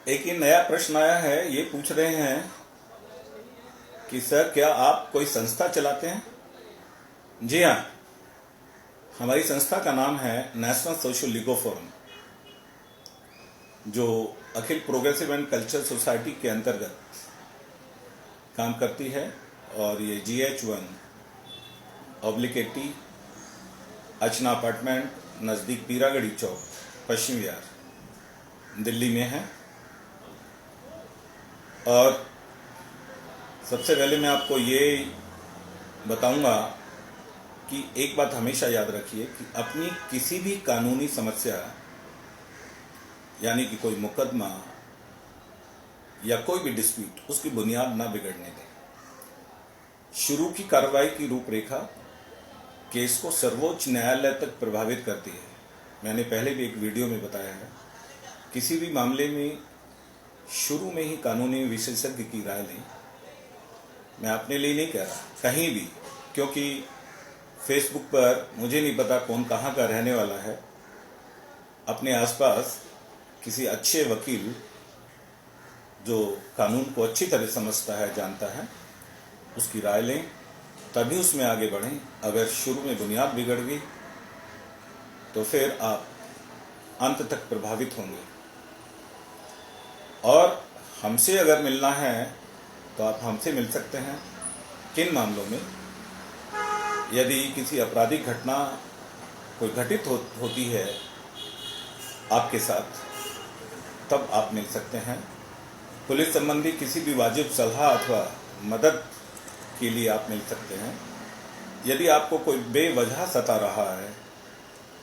एक ये नया प्रश्न आया है, ये पूछ रहे हैं कि सर क्या आप कोई संस्था चलाते हैं? जी हाँ, हमारी संस्था का नाम है नेशनल सोशल लीगो फोरम, जो अखिल प्रोग्रेसिव एंड कल्चरल सोसाइटी के अंतर्गत काम करती है और ये GH1/80 अर्चना अपार्टमेंट नज़दीक पीरागढ़ी चौक, पश्चिम विहार, दिल्ली में है। और सबसे पहले मैं आपको ये बताऊंगा कि एक बात हमेशा याद रखिए कि अपनी किसी भी कानूनी समस्या यानी कि कोई मुकदमा या कोई भी डिस्प्यूट, उसकी बुनियाद ना बिगड़ने दें। शुरू की कार्रवाई की रूपरेखा केस को सर्वोच्च न्यायालय तक प्रभावित करती है। मैंने पहले भी एक वीडियो में बताया है, किसी भी मामले में शुरू में ही कानूनी विशेषज्ञ की राय लें। मैं अपने लिए नहीं कह रहा, कहीं भी, क्योंकि फेसबुक पर मुझे नहीं पता कौन कहाँ का रहने वाला है। अपने आसपास किसी अच्छे वकील जो कानून को अच्छी तरह समझता है, जानता है, उसकी राय लें, तभी उसमें आगे बढ़ें। अगर शुरू में बुनियाद बिगड़ गई तो फिर आप अंत तक प्रभावित होंगे। और हमसे अगर मिलना है तो आप हमसे मिल सकते हैं। किन मामलों में? यदि किसी आपराधिक घटना कोई घटित होती है आपके साथ, तब आप मिल सकते हैं। पुलिस संबंधी किसी भी वाजिब सलाह अथवा मदद के लिए आप मिल सकते हैं। यदि आपको कोई बेवजह सता रहा है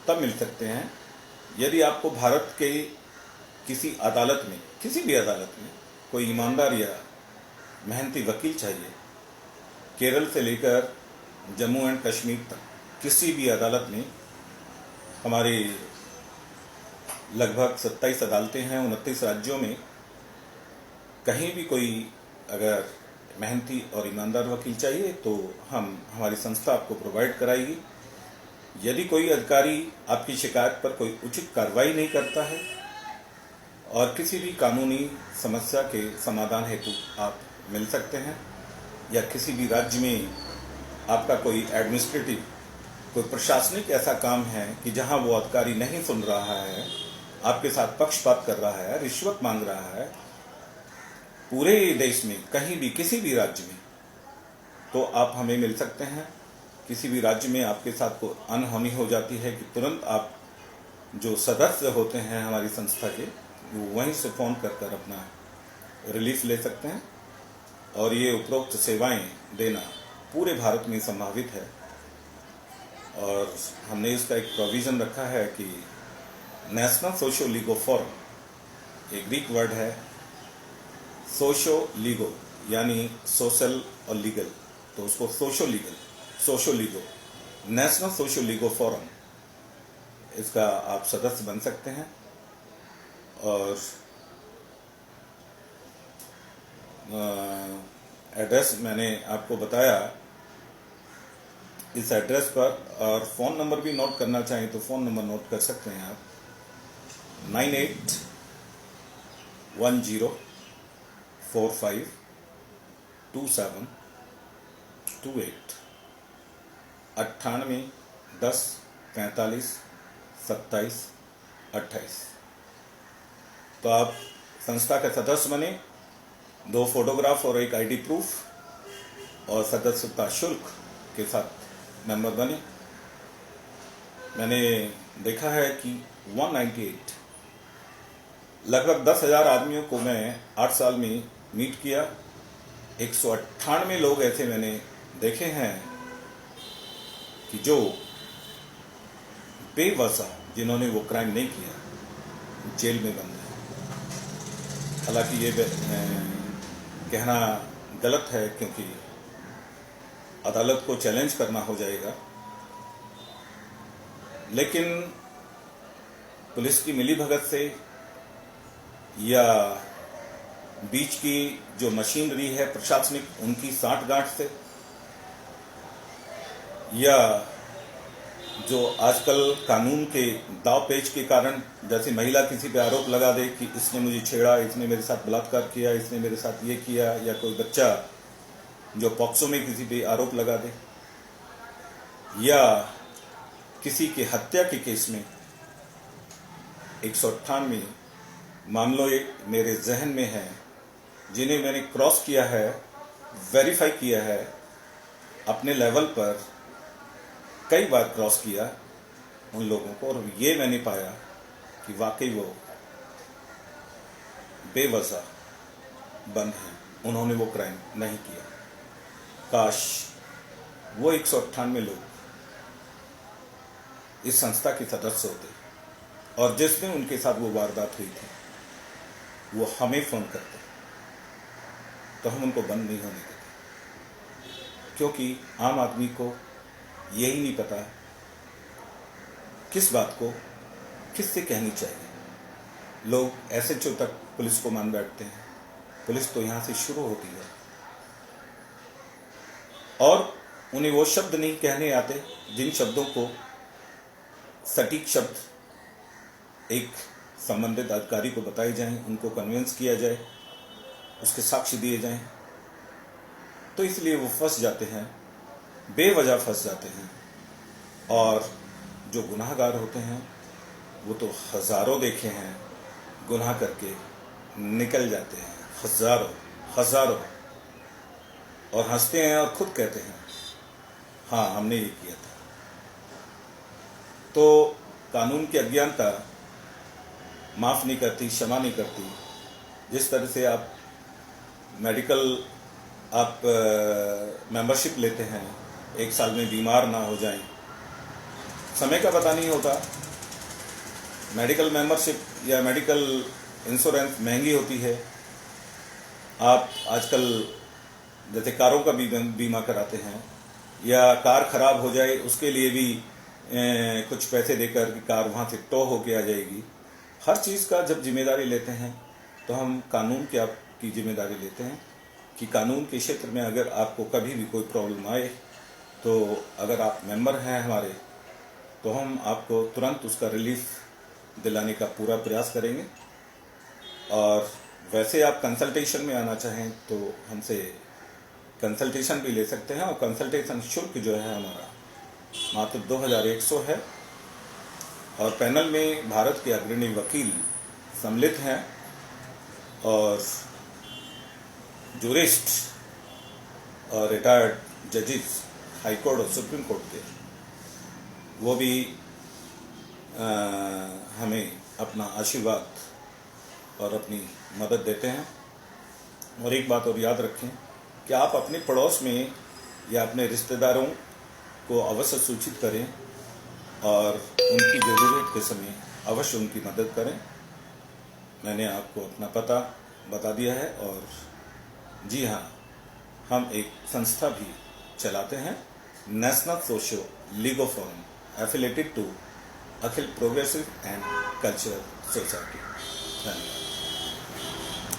तब मिल सकते हैं। यदि आपको भारत के किसी अदालत में, किसी भी अदालत में कोई ईमानदार या मेहनती वकील चाहिए, केरल से लेकर जम्मू एंड कश्मीर तक किसी भी अदालत में, हमारी लगभग 27 अदालतें हैं 29 राज्यों में, कहीं भी कोई अगर मेहनती और ईमानदार वकील चाहिए तो हमारी संस्था आपको प्रोवाइड कराएगी। यदि कोई अधिकारी आपकी शिकायत पर कोई उचित कार्रवाई नहीं करता है और किसी भी कानूनी समस्या के समाधान हेतु आप मिल सकते हैं, या किसी भी राज्य में आपका कोई एडमिनिस्ट्रेटिव, कोई प्रशासनिक ऐसा काम है कि जहां वो अधिकारी नहीं सुन रहा है, आपके साथ पक्षपात कर रहा है, रिश्वत मांग रहा है, पूरे देश में कहीं भी, किसी भी राज्य में, तो आप हमें मिल सकते हैं। किसी भी राज्य में आपके साथ कोई अनहोनी हो जाती है कि तुरंत आप जो सदस्य होते हैं हमारी संस्था के, वो वहीं से फ़ोन कर अपना रिलीफ ले सकते हैं। और ये उपरोक्त सेवाएं देना पूरे भारत में संभावित है। और हमने इसका एक प्रोविज़न रखा है कि नेशनल सोशल लीगो फोरम, एक ग्रीक वर्ड है, सोशो लीगो यानी सोशल और लीगल, तो उसको socio LIGO, national social LIGO forum, इसका आप सदस्य बन सकते हैं। और एड्रेस मैंने आपको बताया, इस एड्रेस पर, और फ़ोन नंबर भी नोट करना चाहें तो फ़ोन नंबर नोट कर सकते हैं आप, 9810452728, 9810452728। तो आप संस्था के सदस्य बने, 2 फोटोग्राफ और एक आईडी प्रूफ और सदस्यता शुल्क के साथ मेंबर बने। मैंने देखा है कि 198 लगभग 10,000 आदमियों को मैं 8 साल में मीट किया। 198 लोग ऐसे मैंने देखे हैं कि जो बेवजह, जिन्होंने वो क्राइम नहीं किया, जेल में बंद है। हालांकि ये कहना गलत है, क्योंकि अदालत को चैलेंज करना हो जाएगा, लेकिन पुलिस की मिलीभगत से या बीच की जो मशीनरी है प्रशासनिक, उनकी साठगांठ से, या जो आजकल कानून के दाव पेच के कारण, जैसे महिला किसी पे आरोप लगा दे कि इसने मुझे छेड़ा, इसने मेरे साथ बलात्कार किया, इसने मेरे साथ ये किया, या कोई बच्चा जो पॉक्सो में किसी पे आरोप लगा दे, या किसी की हत्या के केस में 198 मामलों मेरे जहन में है जिन्हें मैंने क्रॉस किया है, वेरीफाई किया है अपने लेवल पर, कई बार क्रॉस किया उन लोगों को, और ये मैंने पाया कि वाकई वो बेवजह बंद हैं, उन्होंने वो क्राइम नहीं किया। काश वो 198 लोग इस संस्था के सदस्य होते और जिस दिन उनके साथ वो वारदात हुई थी वो हमें फोन करते तो हम उनको बंद नहीं होने देते, क्योंकि आम आदमी को यही नहीं पता किस बात को किससे कहनी चाहिए। लोग एसएचओ तक पुलिस को मान बैठते हैं। पुलिस तो यहाँ से शुरू होती है और उन्हें वो शब्द नहीं कहने आते जिन शब्दों को सटीक शब्द एक संबंधित अधिकारी को बताए जाएं, उनको कन्विंस किया जाए, उसके साक्ष्य दिए जाएं। तो इसलिए वो फंस जाते हैं, बेवजह फंस जाते हैं। और जो गुनाहगार होते हैं वो तो हजारों देखे हैं गुनाह करके निकल जाते हैं, हजारों, और हंसते हैं और खुद कहते हैं हाँ हमने ये किया था। तो कानून की अज्ञानता माफ नहीं करती, क्षमा नहीं करती। जिस तरह से आप मेडिकल मेंबरशिप लेते हैं, 1 साल में बीमार ना हो जाएं, समय का पता नहीं होता। मेडिकल मेंबरशिप या मेडिकल इंश्योरेंस महंगी होती है। आप आजकल जैसे कारों का भी बीमा कराते हैं, या कार खराब हो जाए उसके लिए भी कुछ पैसे देकर कि कार वहाँ से टो होके आ जाएगी। हर चीज़ का जब जिम्मेदारी लेते हैं तो हम कानून की जिम्मेदारी लेते हैं कि कानून के क्षेत्र में अगर आपको कभी भी कोई प्रॉब्लम आए तो अगर आप मेंबर हैं हमारे तो हम आपको तुरंत उसका रिलीफ दिलाने का पूरा प्रयास करेंगे। और वैसे आप कंसल्टेशन में आना चाहें तो हमसे कंसल्टेशन भी ले सकते हैं, और कंसल्टेशन शुल्क जो है हमारा मात्र 2100 है। और पैनल में भारत के अग्रणी वकील सम्मिलित हैं और जूरिस्ट और रिटायर्ड जजेस हाई कोर्ट और सुप्रीम कोर्ट के, वो भी हमें अपना आशीर्वाद और अपनी मदद देते हैं। और एक बात और याद रखें कि आप अपने पड़ोस में या अपने रिश्तेदारों को अवश्य सूचित करें और उनकी ज़रूरत के समय अवश्य उनकी मदद करें। मैंने आपको अपना पता बता दिया है। और जी हाँ, हम एक संस्था भी चलाते हैं, National Socio Legal Forum, affiliated to Akhil Progressive and Cultural Society. धन्यवाद।